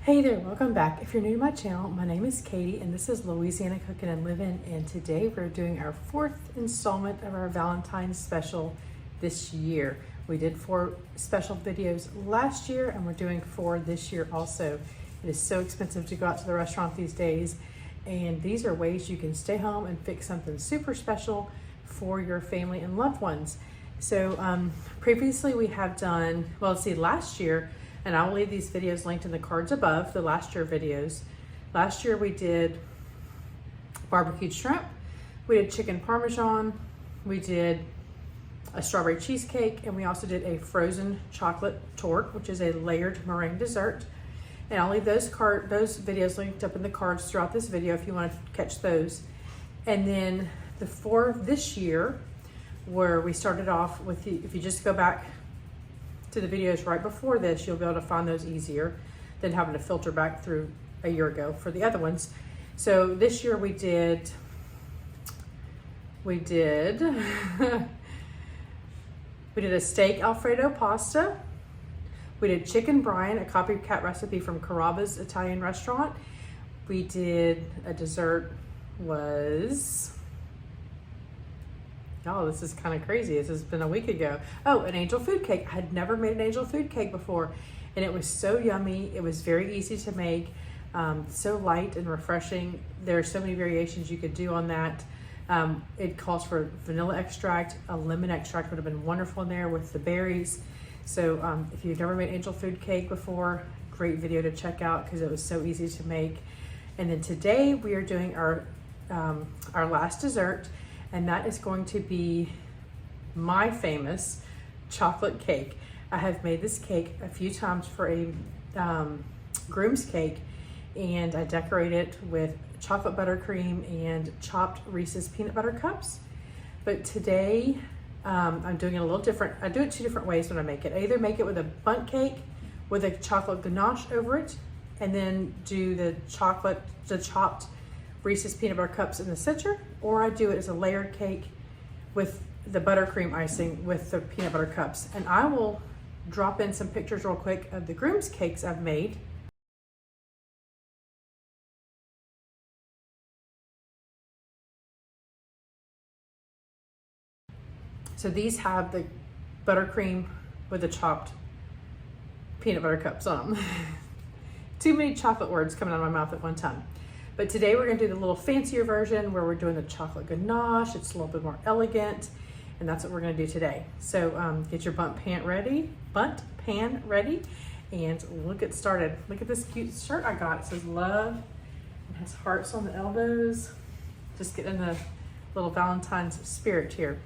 Hey there, welcome back. If you're new to my channel, my name is Katie and this is Louisiana Cooking and Living, and today we're doing our 4th installment of our Valentine's special this year. We did 4 special videos last year and we're doing 4 this year also. It is so expensive to go out to the restaurant these days, and these are ways you can stay home and fix something super special for your family and loved ones. So previously we have done, well, let's see, last year, and I'll leave these videos linked in the cards above, the last year videos. Last year we did barbecued shrimp, we did chicken parmesan, we did a strawberry cheesecake, and we also did a frozen chocolate torte, which is a layered meringue dessert. And I'll leave those videos linked up in the cards throughout this video if you want to catch those. And then the 4 this year, where we started off with if you just go back to the videos right before this, you'll be able to find those easier than having to filter back through a year ago for the other ones. So this year we did we did a steak Alfredo pasta. We did chicken brine, a copycat recipe from Carrabba's Italian restaurant. We did a dessert was, oh, this is kind of crazy. This has been a week ago. Oh, an angel food cake. I had never made an angel food cake before, and it was so yummy. It was very easy to make, so light and refreshing. There are so many variations you could do on that. It calls for vanilla extract. A lemon extract would have been wonderful in there with the berries. So if you've never made angel food cake before, great video to check out because it was so easy to make. And then today we are doing our last dessert, and that is going to be my famous chocolate cake. I have made this cake a few times for a groom's cake, and I decorate it with chocolate buttercream and chopped Reese's peanut butter cups. But today I'm doing it a little different. I do it 2 different ways when I make it. I either make it with a bundt cake with a chocolate ganache over it, and then do the chopped Reese's peanut butter cups in the center, or I do it as a layered cake with the buttercream icing with the peanut butter cups. And I will drop in some pictures real quick of the groom's cakes I've made. So these have the buttercream with the chopped peanut butter cups on them. Too many chocolate words coming out of my mouth at one time. But today we're gonna do the little fancier version where we're doing the chocolate ganache. It's a little bit more elegant, and that's what we're gonna do today. So get your bundt pan ready, and we'll get started. Look at this cute shirt I got. It says love, it has hearts on the elbows. Just getting the little Valentine's spirit here.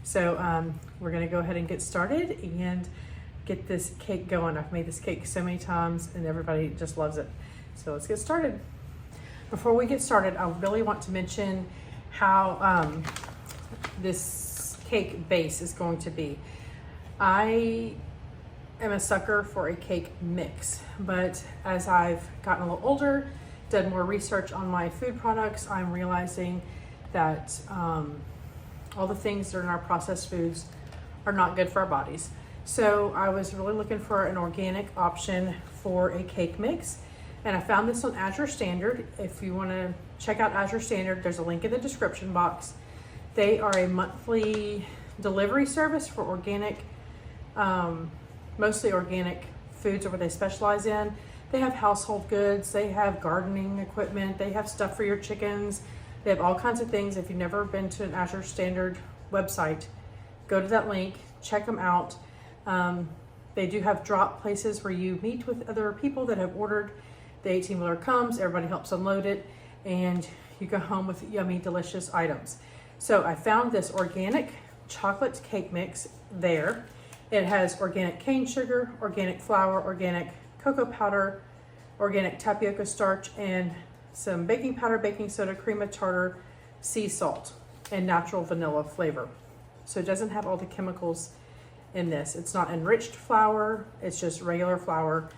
So we're gonna go ahead and get started and get this cake going. I've made this cake so many times and everybody just loves it. So let's get started. Before we get started, I really want to mention how this cake base is going to be. I am a sucker for a cake mix, but as I've gotten a little older, done more research on my food products, I'm realizing that all the things that are in our processed foods are not good for our bodies. So I was really looking for an organic option for a cake mix, and I found this on Azure Standard. If you want to check out Azure Standard, there's a link in the description box. They are a monthly delivery service for organic, mostly organic foods are what they specialize in. They have household goods, they have gardening equipment, they have stuff for your chickens. They have all kinds of things. If you've never been to an Azure Standard website, go to that link, check them out. They do have drop places where you meet with other people that have ordered. The 18-wheeler comes, everybody helps unload it, and you go home with yummy, delicious items. So I found this organic chocolate cake mix there. It has organic cane sugar, organic flour, organic cocoa powder, organic tapioca starch, and some baking powder, baking soda, cream of tartar, sea salt, and natural vanilla flavor. So it doesn't have all the chemicals in this. It's not enriched flour, it's just regular flour.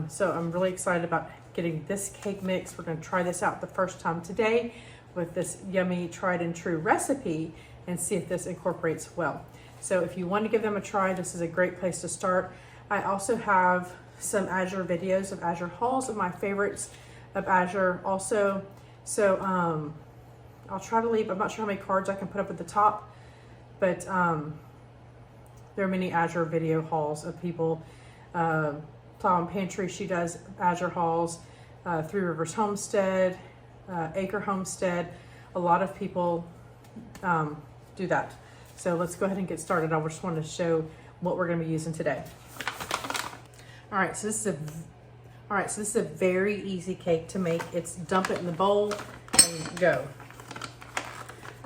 So I'm really excited about getting this cake mix. We're gonna try this out the first time today with this yummy tried and true recipe and see if this incorporates well. So if you want to give them a try, this is a great place to start. I also have some Azure videos of Azure hauls of my favorites of Azure also. So I'll try to leave, I'm not sure how many cards I can put up at the top, but there are many Azure video hauls of people. Plow and Pantry, she does Azure hauls. Three Rivers Homestead, Acre Homestead. A lot of people do that. So let's go ahead and get started. I just want to show what we're going to be using today. All right, so this is a very easy cake to make. It's dump it in the bowl and go.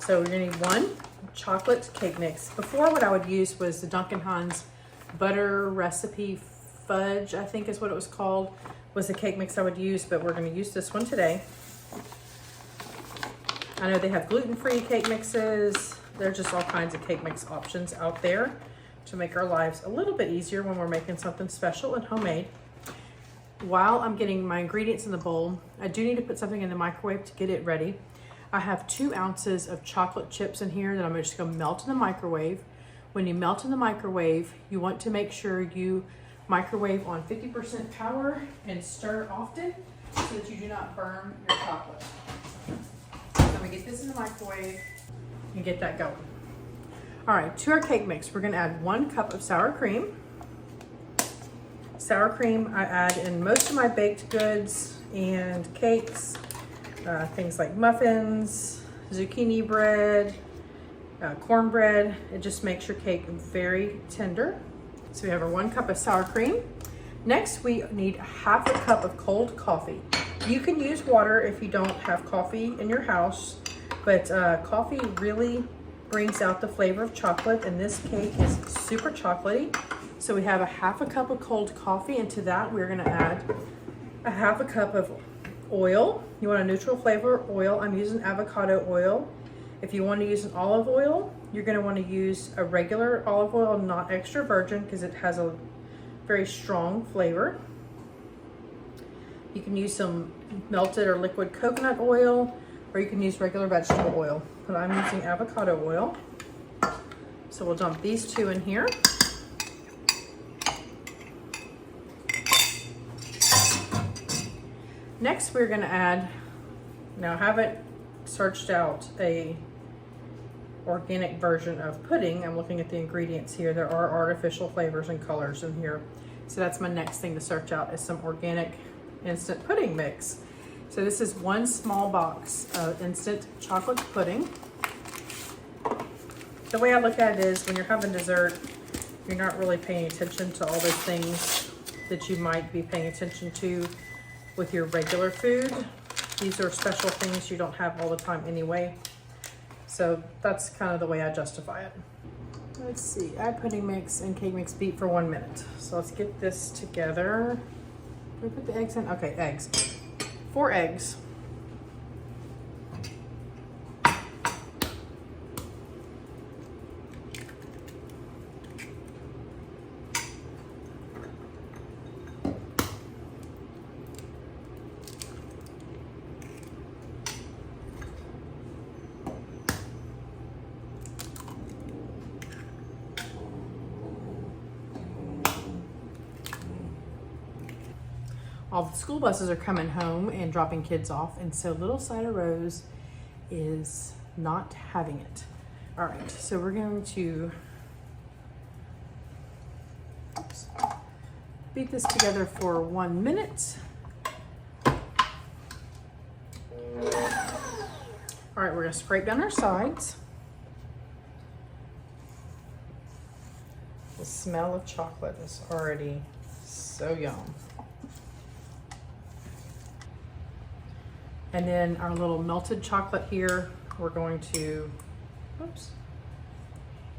So you're gonna need one chocolate cake mix. Before, what I would use was the Duncan Hines butter recipe fudge, I think is what it was called, was the cake mix I would use, but we're gonna use this one today. I know they have gluten-free cake mixes. There's just all kinds of cake mix options out there to make our lives a little bit easier when we're making something special and homemade. While I'm getting my ingredients in the bowl, I do need to put something in the microwave to get it ready. I have 2 ounces of chocolate chips in here that I'm just gonna melt in the microwave. When you melt in the microwave, you want to make sure you microwave on 50% power and stir often so that you do not burn your chocolate. So I'm gonna get this in the microwave and get that going. All right, to our cake mix, we're gonna add 1 cup of sour cream. Sour cream I add in most of my baked goods and cakes, things like muffins, zucchini bread, cornbread. It just makes your cake very tender. So we have our 1 cup of sour cream. Next, we need 1/2 cup of cold coffee. You can use water if you don't have coffee in your house, but coffee really brings out the flavor of chocolate, and this cake is super chocolatey. So we have 1/2 cup of cold coffee. Into that, we're gonna add 1/2 cup of oil. You want a neutral flavor oil. I'm using avocado oil. If you want to use an olive oil, you're going to want to use a regular olive oil, not extra virgin, because it has a very strong flavor. You can use some melted or liquid coconut oil, or you can use regular vegetable oil, but I'm using avocado oil. So we'll dump these 2 in here. Next, we're gonna add, now I haven't searched out a organic version of pudding. I'm looking at the ingredients here. There are artificial flavors and colors in here. So that's my next thing to search out, is some organic instant pudding mix. So this is 1 small box of instant chocolate pudding. The way I look at it is when you're having dessert, you're not really paying attention to all those things that you might be paying attention to with your regular food. These are special things you don't have all the time anyway. So that's kind of the way I justify it. Let's see, add pudding mix and cake mix, beat for 1 minute. So let's get this together. Did we put the eggs in? Okay, eggs. 4 eggs. All the school buses are coming home and dropping kids off, and so little Cider Rose is not having it. All right, so we're going to beat this together for 1 minute. All right, we're gonna scrape down our sides. The smell of chocolate is already so yum. And then our little melted chocolate here, we're going to, oops,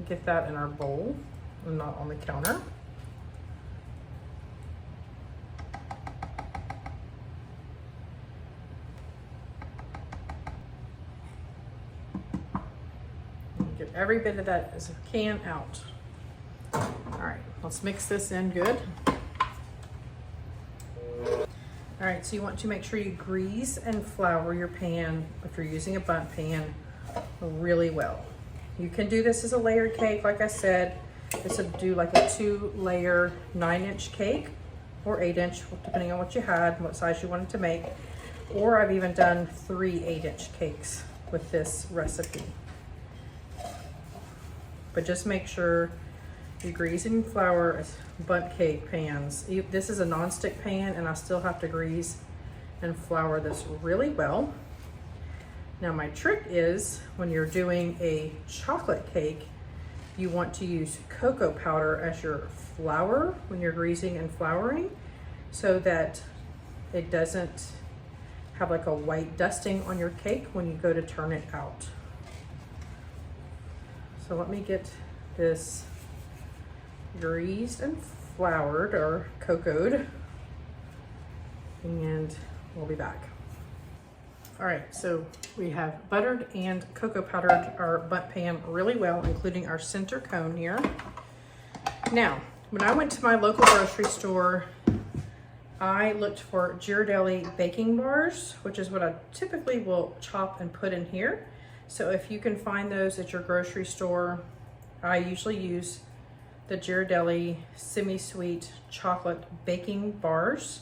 get that in our bowl and not on the counter. Get every bit of that as I can out. All right, let's mix this in good. All right, so you want to make sure you grease and flour your pan, if you're using a bundt pan, really well. You can do this as a layered cake. Like I said, this would do like a 2-layer 9-inch cake. or 8-inch, depending on what you had and what size you wanted to make. Or I've even done 3 8-inch cakes with this recipe. But just make sure you grease and flour bundt cake pans. This is a non-stick pan, and I still have to grease and flour this really well. Now my trick is, when you're doing a chocolate cake, you want to use cocoa powder as your flour when you're greasing and flouring, so that it doesn't have like a white dusting on your cake when you go to turn it out. So let me get this greased and floured or cocoaed, and we'll be back. All right, so we have buttered and cocoa powdered our bundt pan really well, including our center cone here. Now, when I went to my local grocery store, I looked for Ghirardelli baking bars, which is what I typically will chop and put in here. So if you can find those at your grocery store, I usually use the Ghirardelli semi-sweet chocolate baking bars.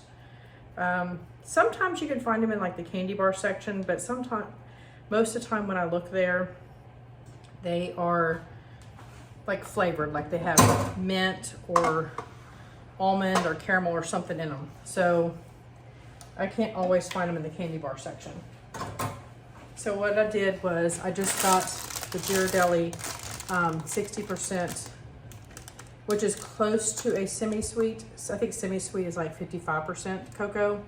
Sometimes you can find them in like the candy bar section, but most of the time when I look there, they are like flavored, like they have mint or almond or caramel or something in them. So I can't always find them in the candy bar section. So what I did was I just got the Ghirardelli 60%, which is close to a semi-sweet. So I think semi-sweet is like 55% cocoa.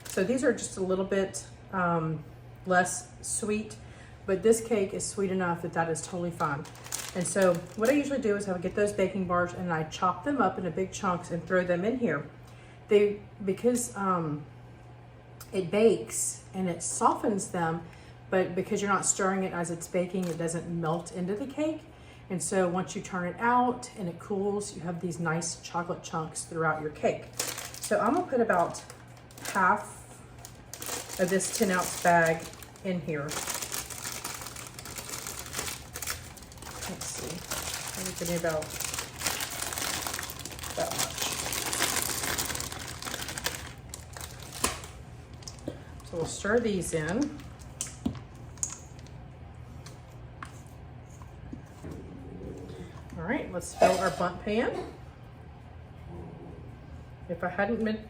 So these are just a little bit less sweet, but this cake is sweet enough that that is totally fine. And so what I usually do is I would get those baking bars and I chop them up into big chunks and throw them in here. Because it bakes and it softens them, but because you're not stirring it as it's baking, it doesn't melt into the cake. And so once you turn it out and it cools, you have these nice chocolate chunks throughout your cake. So I'm gonna put about half of this 10-ounce bag in here. Let's see, I'm getting about that much. So we'll stir these in. All right, let's fill our bundt pan. If I hadn't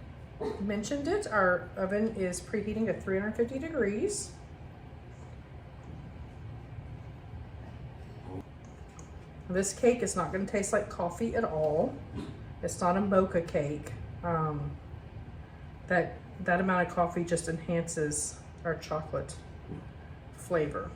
mentioned it, our oven is preheating to 350 degrees. This cake is not going to taste like coffee at all. It's not a mocha cake. That amount of coffee just enhances our chocolate flavor.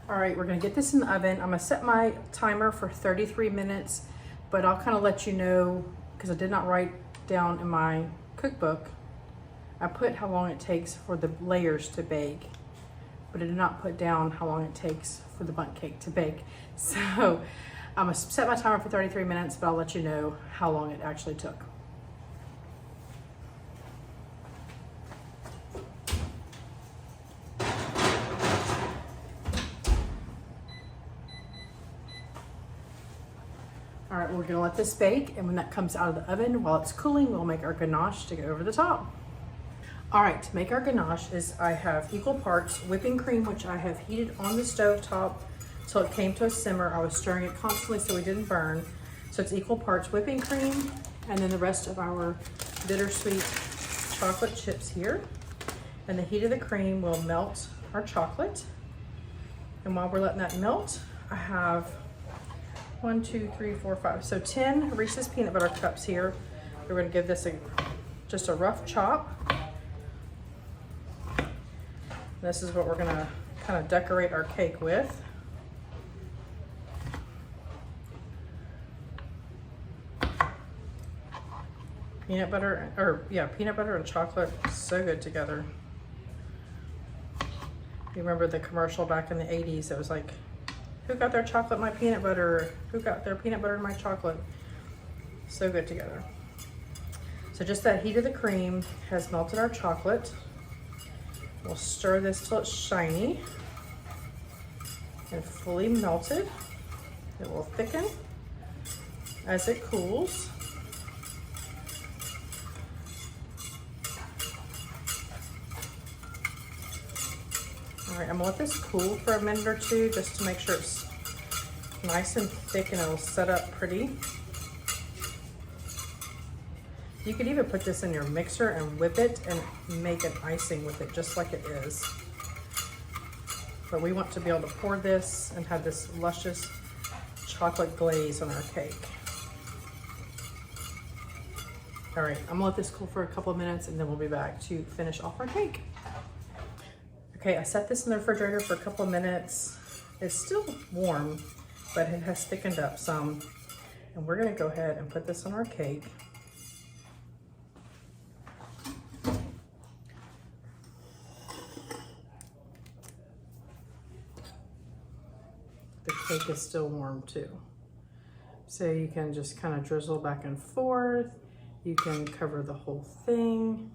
All right, we're gonna get this in the oven. I'm gonna set my timer for 33 minutes, but I'll kind of let you know, because I did not write down in my cookbook. I put how long it takes for the layers to bake, but I did not put down how long it takes for the bundt cake to bake. So I'm gonna set my timer for 33 minutes, but I'll let you know how long it actually took. All right, we're gonna let this bake, and when that comes out of the oven, while it's cooling, we'll make our ganache to go over the top. All right, to make our ganache I have equal parts whipping cream, which I have heated on the stove top till it came to a simmer. I was stirring it constantly so it didn't burn. So it's equal parts whipping cream, and then the rest of our bittersweet chocolate chips here. And the heat of the cream will melt our chocolate. And while we're letting that melt, I have 1, 2, 3, 4, 5. So 10 Reese's peanut butter cups here. We're going to give this just a rough chop. This is what we're going to kind of decorate our cake with. Peanut butter and chocolate, so good together. You remember the commercial back in the 80s? It was like, who got their chocolate in my peanut butter? Who got their peanut butter in my chocolate? So good together. So just that heat of the cream has melted our chocolate. We'll stir this till it's shiny and fully melted. It will thicken as it cools. All right, I'm gonna let this cool for a minute or two just to make sure it's nice and thick and it'll set up pretty. You could even put this in your mixer and whip it and make an icing with it just like it is. But we want to be able to pour this and have this luscious chocolate glaze on our cake. All right, I'm gonna let this cool for a couple of minutes and then we'll be back to finish off our cake. Okay, I set this in the refrigerator for a couple of minutes. It's still warm, but it has thickened up some. And we're gonna go ahead and put this on our cake. The cake is still warm too. So you can just kind of drizzle back and forth. You can cover the whole thing.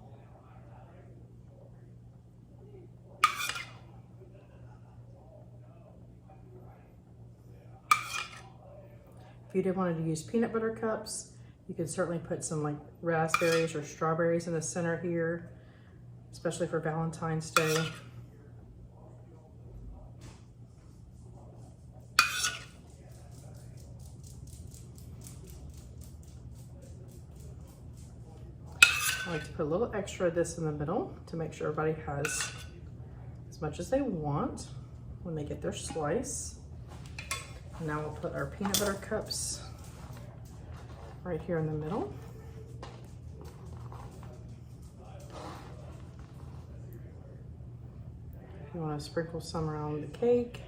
If you did want to use peanut butter cups, you could certainly put some like raspberries or strawberries in the center here, especially for Valentine's Day. I like to put a little extra of this in the middle to make sure everybody has as much as they want when they get their slice. And now we'll put our peanut butter cups right here in the middle. You want to sprinkle some around the cake.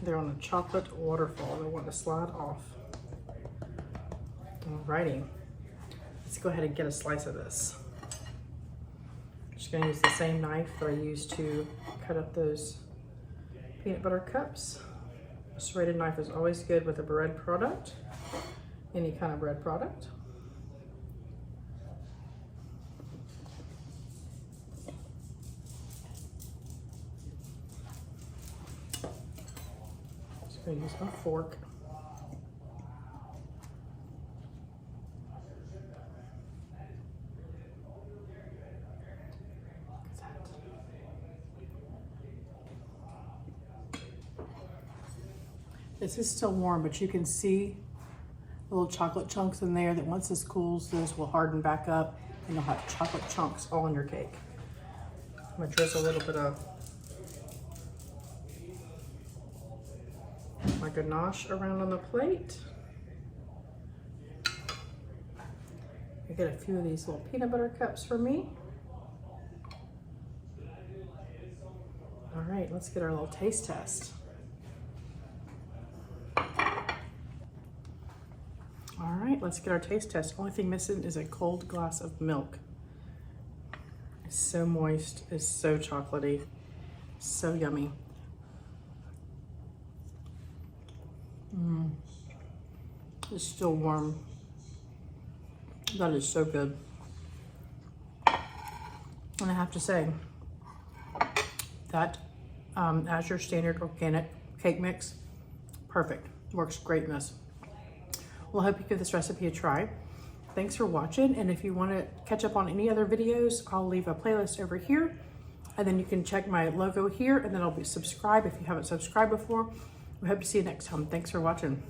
They're on a chocolate waterfall. They want to slide off. Alrighty, let's go ahead and get a slice of this. I'm just gonna use the same knife that I used to cut up those peanut butter cups. A serrated knife is always good with a bread product, any kind of bread product. I'm gonna use my fork. This is still warm, but you can see little chocolate chunks in there that once this cools, those will harden back up and you'll have chocolate chunks all in your cake. I'm gonna drizzle a little bit of my ganache around on the plate. I get a few of these little peanut butter cups for me. All right, let's get our little taste test. All right, let's get our taste test. Only thing missing is a cold glass of milk. It's so moist, it's so chocolatey, so yummy. It's still warm. That is so good. And I have to say that as your standard organic cake mix, perfect. Works great in this. Well, I hope you give this recipe a try. Thanks for watching. And if you want to catch up on any other videos, I'll leave a playlist over here. And then you can check my logo here, and then I'll be subscribed if you haven't subscribed before. We hope to see you next time. Thanks for watching.